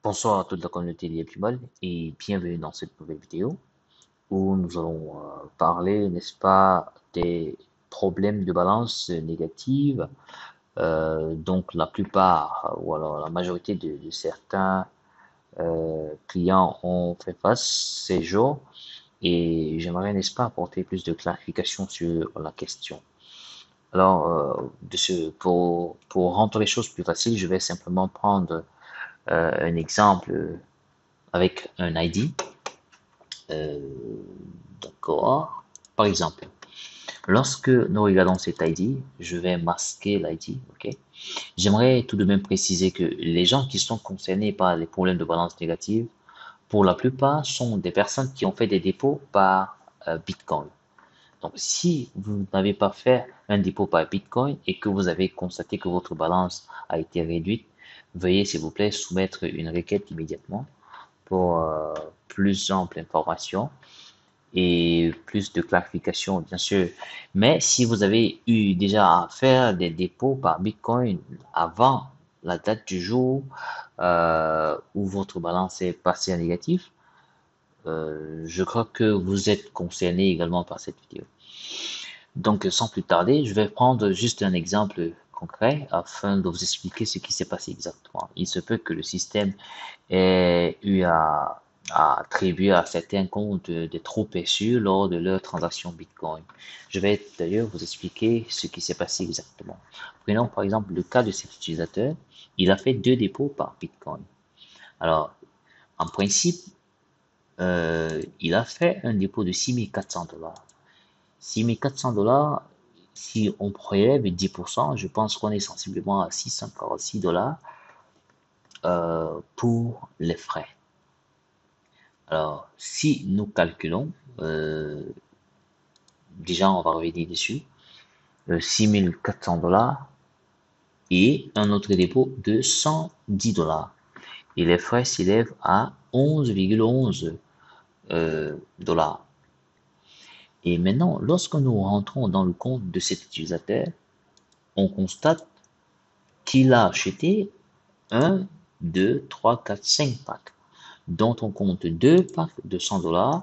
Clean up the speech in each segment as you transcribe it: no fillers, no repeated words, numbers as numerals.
Bonsoir à toute la communauté d'Yepimol et bienvenue dans cette nouvelle vidéo où nous allons parler, n'est-ce pas, des problèmes de balance négative. Donc la plupart ou alors la majorité de certains clients ont fait face ces jours et j'aimerais, n'est-ce pas, apporter plus de clarification sur la question. Alors, pour rendre les choses plus faciles, je vais simplement prendre un exemple avec un ID. Euh, d'accord. Par exemple, lorsque nous regardons cet ID, je vais masquer l'ID, ok? J'aimerais tout de même préciser que les gens qui sont concernés par les problèmes de balance négative, pour la plupart, sont des personnes qui ont fait des dépôts par Bitcoin. Donc, si vous n'avez pas fait un dépôt par Bitcoin et que vous avez constaté que votre balance a été réduite, veuillez s'il vous plaît soumettre une requête immédiatement pour plus ample information et plus de clarification, bien sûr. Mais si vous avez eu déjà à faire des dépôts par Bitcoin avant la date du jour où votre balance est passée en négatif, je crois que vous êtes concerné également par cette vidéo. Donc, sans plus tarder, je vais prendre juste un exemple concret afin de vous expliquer ce qui s'est passé exactement. Il se peut que le système ait eu à attribuer à certains comptes des trop perçus lors de leur transaction Bitcoin. Je vais d'ailleurs vous expliquer ce qui s'est passé exactement. Prenons par exemple le cas de cet utilisateur. Il a fait deux dépôts par Bitcoin. Alors, en principe, il a fait un dépôt de 6 400 $. 6 400 $, si on prélève 10%, je pense qu'on est sensiblement à 646 $ pour les frais. Alors, si nous calculons, déjà on va revenir dessus, 6 400 $ et un autre dépôt de 110 $. Et les frais s'élèvent à 11,11 dollars. Et maintenant, lorsque nous rentrons dans le compte de cet utilisateur, on constate qu'il a acheté un, 2, 3, 4, 5 packs, dont on compte deux packs de 100 $,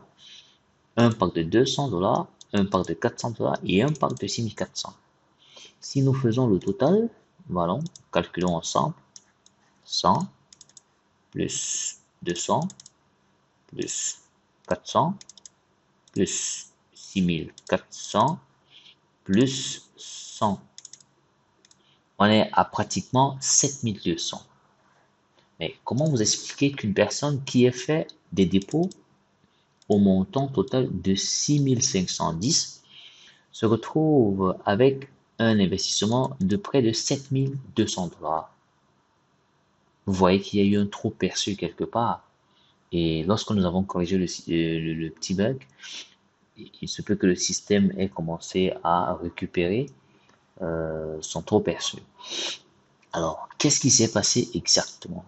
un pack de 200 $, un pack de 400 $ et un pack de 6400. Si nous faisons le total, voilà, calculons ensemble, 100 plus 200 plus 400 plus 6400 plus 100. On est à pratiquement 7200. Mais comment vous expliquer qu'une personne qui ait fait des dépôts au montant total de 6510 se retrouve avec un investissement de près de 7200 $? Vous voyez qu'il y a eu un trop perçu quelque part. Et lorsque nous avons corrigé le petit bug, il se peut que le système ait commencé à récupérer son trop perçu. Alors, qu'est-ce qui s'est passé exactement?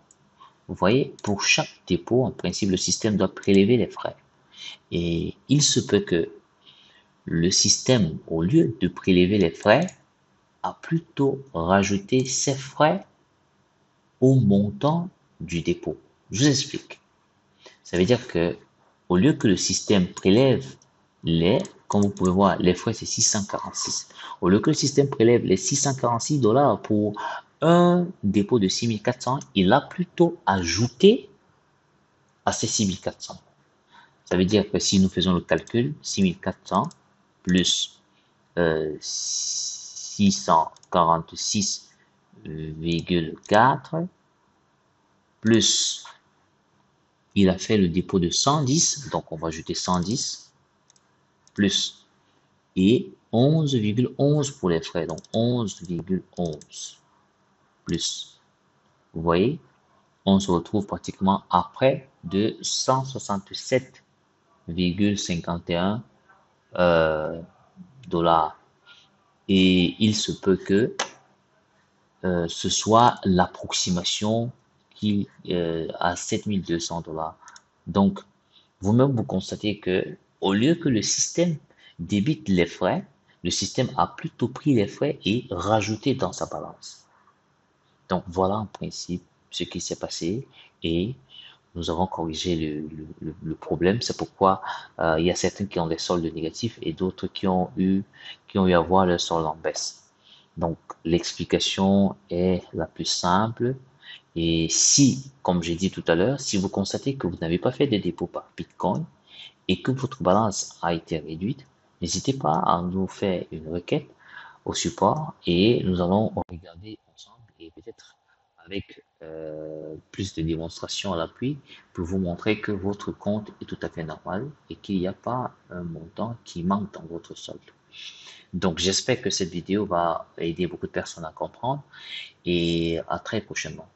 Vous voyez, pour chaque dépôt, en principe, le système doit prélever les frais. Et il se peut que le système, au lieu de prélever les frais, a plutôt rajouté ces frais au montant du dépôt. Je vous explique. Ça veut dire que au lieu que le système prélève les, comme vous pouvez voir, les frais c'est 646. Au lieu que le système prélève les 646 $ pour un dépôt de 6400, il a plutôt ajouté à ces 6400. Ça veut dire que si nous faisons le calcul, 6400 plus 646,4 plus il a fait le dépôt de 110, donc on va ajouter 110 plus et 11,11 pour les frais, donc 11,11 plus. Vous voyez, on se retrouve pratiquement à près de 167,51 dollars. Et il se peut que ce soit l'approximation qui à 7200 $. Donc, vous-même, vous constatez que au lieu que le système débite les frais, le système a plutôt pris les frais et rajouté dans sa balance. Donc, voilà en principe ce qui s'est passé. et nous avons corrigé le problème. C'est pourquoi il y a certains qui ont des soldes négatifs et d'autres qui ont eu à voir leur solde en baisse. Donc, l'explication est la plus simple. Et si, comme j'ai dit tout à l'heure, si vous constatez que vous n'avez pas fait de dépôt par Bitcoin et que votre balance a été réduite, n'hésitez pas à nous faire une requête au support et nous allons regarder ensemble et peut-être avec plus de démonstrations à l'appui pour vous montrer que votre compte est tout à fait normal et qu'il n'y a pas un montant qui manque dans votre solde. Donc j'espère que cette vidéo va aider beaucoup de personnes à comprendre et à très prochainement.